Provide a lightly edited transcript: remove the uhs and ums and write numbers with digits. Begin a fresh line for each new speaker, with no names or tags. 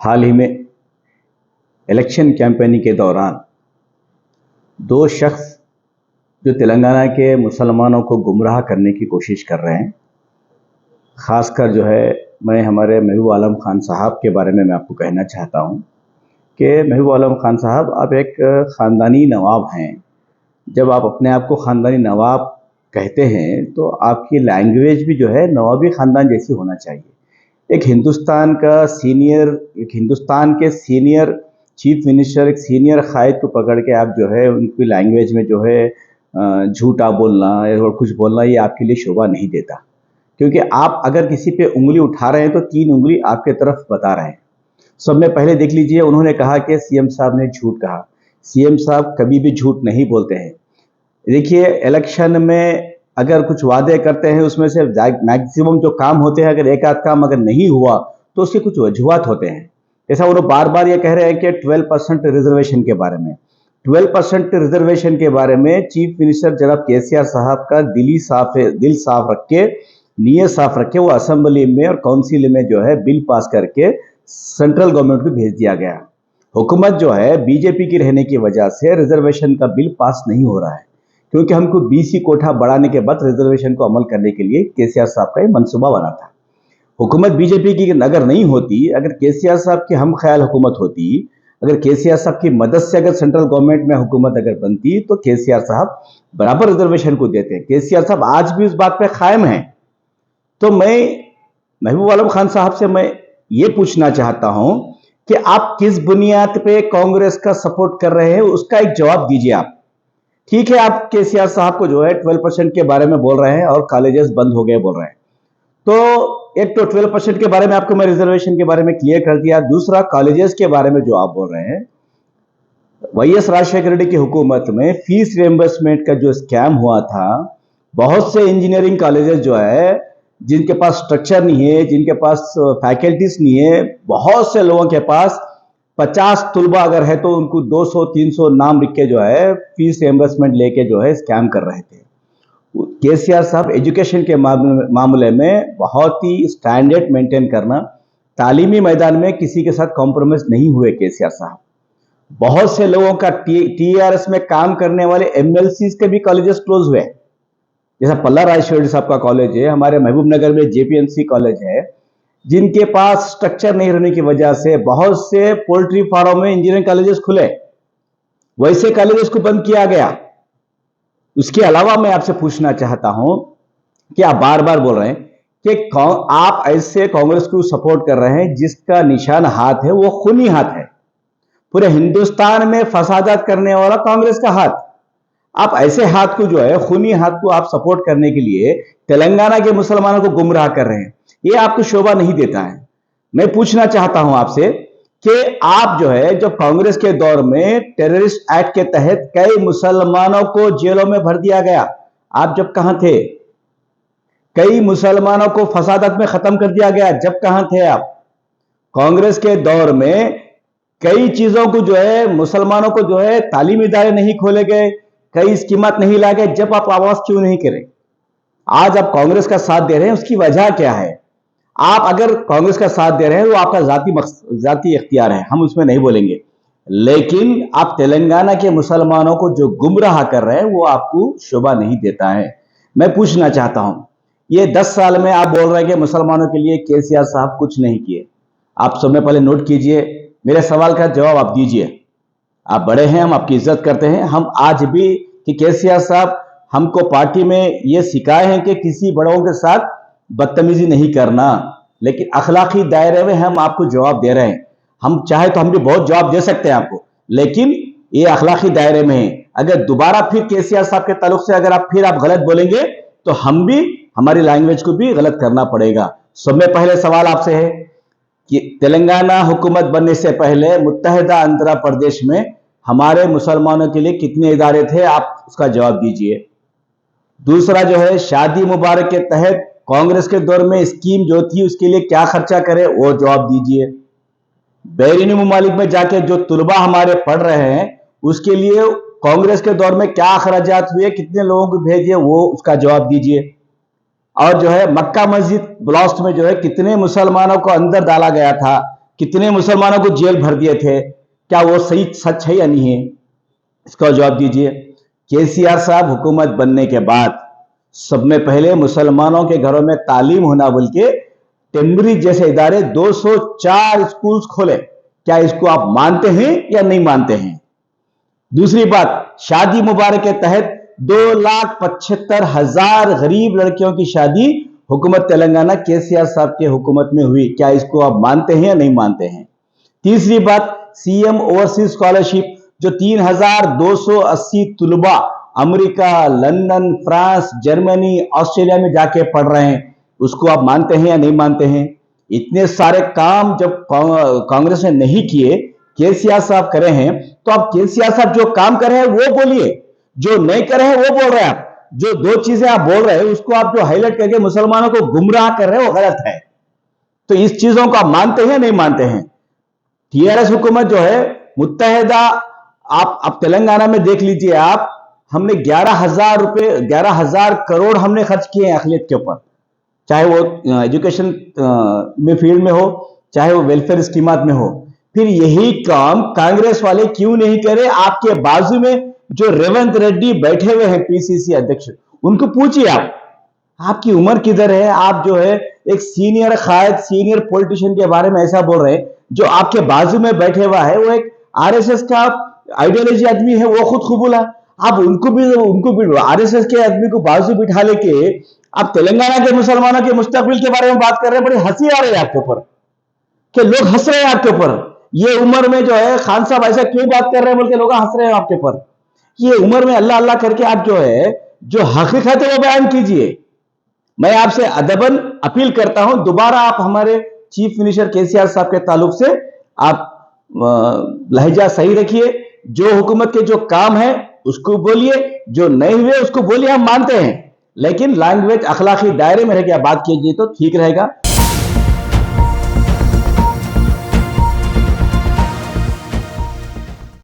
हाल ही में election campaigning के दौरान दो शख्स जो तेलंगाना के मुसलमानों को गुमराह करने की कोशिश कर रहे हैं, ख़ासकर मैं हमारे महबूब आलम खान साहब के बारे में मैं आपको कहना चाहता हूं कि महबूब आलम खान साहब, आप एक ख़ानदानी नवाब हैं। जब आप अपने आप को ख़ानदानी नवाब कहते हैं तो आपकी लैंग्वेज भी नवाबी ख़ानदान जैसी होना चाहिए। एक हिंदुस्तान के सीनियर चीफ मिनिस्टर, एक सीनियर कायद को पकड़ के आप उनकी लैंग्वेज में झूठा बोलना और कुछ बोलना, ये आपके लिए शोभा नहीं देता। क्योंकि आप अगर किसी पे उंगली उठा रहे हैं तो 3 उंगली आपके तरफ बता रहे हैं। सब में पहले देख लीजिए, उन्होंने कहा कि सीएम साहब ने झूठ कहा। सीएम साहब कभी भी झूठ नहीं बोलते हैं। देखिए, इलेक्शन में अगर कुछ वादे करते हैं, उसमें से मैक्सिमम जो काम होते हैं, अगर एक आध काम अगर नहीं हुआ तो उसके कुछ वजूहात होते हैं। जैसा वो बार बार ये कह रहे हैं कि 12% रिजर्वेशन के बारे में 12% रिजर्वेशन के बारे में चीफ मिनिस्टर जनाब केसीआर साहब का दिल साफ रख के, नीयत साफ रख के वो असेंबली में और काउंसिल में बिल पास करके सेंट्रल गवर्नमेंट को भेज दिया गया। हुकूमत बीजेपी की रहने की वजह से रिजर्वेशन का बिल पास नहीं हो रहा है, क्योंकि हमको बीसी कोठा बढ़ाने के बाद रिजर्वेशन को अमल करने के लिए केसीआर साहब का ये मंसूबा बना था। हुकूमत बीजेपी की अगर नहीं होती, अगर केसीआर साहब की हम ख्याल हुकूमत होती, अगर केसीआर साहब की मदद से अगर सेंट्रल गवर्नमेंट में हुकूमत अगर बनती, तो केसीआर साहब बराबर रिजर्वेशन को देते हैं। केसीआर साहब आज भी उस बात पे कायम हैं। तो मैं महबूब आलम खान साहब से मैं ये पूछना चाहता हूं कि आप किस बुनियाद पे कांग्रेस का सपोर्ट कर रहे हैं, उसका एक जवाब दीजिए आप। ठीक है, आप केसीआर साहब को 12% के बारे में बोल रहे हैं और कॉलेजेस बंद हो गए बोल रहे हैं। तो एक तो 12% के बारे में आपको मैं रिजर्वेशन के बारे में क्लियर कर दिया। दूसरा, कॉलेजेस के बारे में जो आप बोल रहे हैं, वाईएस राजशेखर रेड्डी की हुकूमत में फीस रिएम्बर्समेंट का जो स्कैम हुआ था, बहुत से इंजीनियरिंग कॉलेजेस जिनके पास स्ट्रक्चर नहीं है, जिनके पास फैकल्टीज नहीं है, बहुत से लोगों के पास 50 तुलबा अगर है तो उनको 200-300 नाम लिख के फीस रिएम्बर्समेंट लेके स्कैम कर रहे थे। केसीआर साहब एजुकेशन के मामले में बहुत ही स्टैंडर्ड मेंटेन करना, तालीमी मैदान में किसी के साथ कॉम्प्रोमाइज नहीं हुए केसीआर साहब। बहुत से लोगों का टीआरएस में काम करने वाले एमएलसीज के भी कॉलेजेस क्लोज हुए, जैसा पल्ला राजेश्वरी साहब का कॉलेज है, हमारे महबूब नगर में जेपीएमसी कॉलेज है, जिनके पास स्ट्रक्चर नहीं रहने की वजह से बहुत से पोल्ट्री फार्म में इंजीनियरिंग कॉलेजेस खुले, वैसे कॉलेजेस को बंद किया गया। उसके अलावा मैं आपसे पूछना चाहता हूं कि आप बार बार बोल रहे हैं कि आप ऐसे कांग्रेस को सपोर्ट कर रहे हैं जिसका निशान हाथ है वो खूनी हाथ है। पूरे हिंदुस्तान में फसादात करने वाला कांग्रेस का हाथ। आप ऐसे हाथ को खूनी हाथ को आप सपोर्ट करने के लिए तेलंगाना के मुसलमानों को गुमराह कर रहे हैं, ये आपको शोभा नहीं देता है। मैं पूछना चाहता हूं आपसे कि आप जब कांग्रेस के दौर में टेररिस्ट एक्ट के तहत कई मुसलमानों को जेलों में भर दिया गया, आप जब कहां थे? कई मुसलमानों को फसादत में खत्म कर दिया गया, जब कहां थे आप? कांग्रेस के दौर में कई चीजों को मुसलमानों को तालीमी इदारे नहीं खोले गए, कई स्कीमात नहीं ला गए, जब आप आवाज क्यों नहीं करें? आज आप कांग्रेस का साथ दे रहे हैं, उसकी वजह क्या है? आप अगर कांग्रेस का साथ दे रहे हैं वो आपका जाती इख्तियार है, हम उसमें नहीं बोलेंगे, लेकिन आप तेलंगाना के मुसलमानों को जो गुमराह कर रहे हैं वो आपको शोभा नहीं देता है। मैं पूछना चाहता हूं, ये 10 साल में आप बोल रहे हैं कि मुसलमानों के लिए केसीआर साहब कुछ नहीं किए। आप सब में पहले नोट कीजिए, मेरे सवाल का जवाब आप दीजिए। आप बड़े हैं, हम आपकी इज्जत करते हैं। हम आज भी कि केसीआर साहब हमको पार्टी में ये सिखाए हैं कि किसी बड़ों के साथ बदतमीजी नहीं करना, लेकिन अखलाकी दायरे में हम आपको जवाब दे रहे हैं। हम चाहे तो हम भी बहुत जवाब दे सकते हैं आपको, लेकिन ये अखलाकी दायरे में है। अगर दोबारा फिर केसीआर साहब के ताल्लुक से अगर आप गलत बोलेंगे तो हम भी हमारी लैंग्वेज को भी गलत करना पड़ेगा। सब में पहले सवाल आपसे है कि तेलंगाना हुकूमत बनने से पहले मुत्तहिदा आंध्र प्रदेश में हमारे मुसलमानों के लिए कितने इदारे थे, आप उसका जवाब दीजिए। दूसरा शादी मुबारक के तहत कांग्रेस के दौर में स्कीम जो थी उसके लिए क्या खर्चा करे, वो जवाब दीजिए। बैरूनी मुमालिक में जाके जो तुलबा हमारे पढ़ रहे हैं उसके लिए कांग्रेस के दौर में क्या अखराजात हुए, कितने लोगों को भेजे, वो उसका जवाब दीजिए। और मक्का मस्जिद ब्लास्ट में कितने मुसलमानों को अंदर डाला गया था, कितने मुसलमानों को जेल भर दिए थे, क्या वो सही सच है या नहीं है? इसका जवाब दीजिए। केसीआर साहब हुकूमत बनने के बाद सब में पहले मुसलमानों के घरों में तालीम होना बोल के टेम्बरी जैसे इदारे 204 स्कूल्स खोले। क्या इसको आप मानते हैं या नहीं मानते हैं? दूसरी बात, शादी मुबारक के तहत 2,75,000 गरीब लड़कियों की शादी हुकूमत तेलंगाना केसीआर साहब के हुकूमत में हुई। क्या इसको आप मानते हैं या नहीं मानते हैं? तीसरी बात, सीएम ओवरसीज स्कॉलरशिप जो 3,280 तुलबा America, London, France, Germany, Australia में जाके पढ़ रहे हैं, उसको आप मानते हैं या नहीं मानते हैं? इतने सारे काम जब कांग्रेस ने नहीं किए, केसीआर साहब करे हैं, तो आप केसीआर साहब जो काम कर रहे हैं वो बोलिए, जो नहीं कर रहे हैं वो बोल रहे हैं। आप जो दो चीजें आप बोल रहे हैं उसको आप जो हाईलाइट करके मुसलमानों को गुमराह कर रहे हैं वो गलत है। तो इस चीजों को आप मानते हैं नहीं मानते हैं? टीआरएस हुकूमत जो है मुत्तहिदा, आप तेलंगाना में देख लीजिए, आप हमने 11,000 करोड़ हमने खर्च किए हैं अखिलियत के ऊपर, चाहे वो एजुकेशन में फील्ड में हो, चाहे वो वेलफेयर स्कीमात में हो। फिर यही काम कांग्रेस वाले क्यों नहीं करे? आपके बाजू में जो रेवंत रेड्डी बैठे हुए हैं पीसीसी अध्यक्ष, उनको पूछिए आप, आपकी उम्र किधर है? आप जो है एक सीनियर कायद, सीनियर पॉलिटिशियन के बारे में ऐसा बोल रहे हैं। जो आपके बाजू में बैठे हुआ है वो एक आरएसएस का आइडियोलॉजी आदमी है, वो खुद कबूला। आप उनको भी आरएसएस के आदमी को बाजू बिठा लेके आप तेलंगाना के मुसलमानों के मुस्तकबिल के बारे में बात कर रहे हैं। बड़ी हंसी आ रही है आपके ऊपर, कि लोग हंस रहे हैं आपके ऊपर। ये उम्र में जो है खान साहब ऐसा क्यों बात कर रहे हैं बोल के लोग हंस रहे हैं आपके ऊपर। ये उम्र में अल्लाह अल्लाह करके आप जो है जो हकीकत है वो बयान कीजिए। मैं आपसे अदबन अपील करता हूं, दोबारा आप हमारे चीफ मिनिस्टर केसीआर साहब के ताल्लुक से आप लहजा सही रखिए। जो हुकूमत के जो काम है उसको बोलिए, जो नहीं हुए उसको बोलिए, हम मानते हैं, लेकिन लैंग्वेज अखलाकी दायरे में रह के बात कीजिए तो ठीक रहेगा।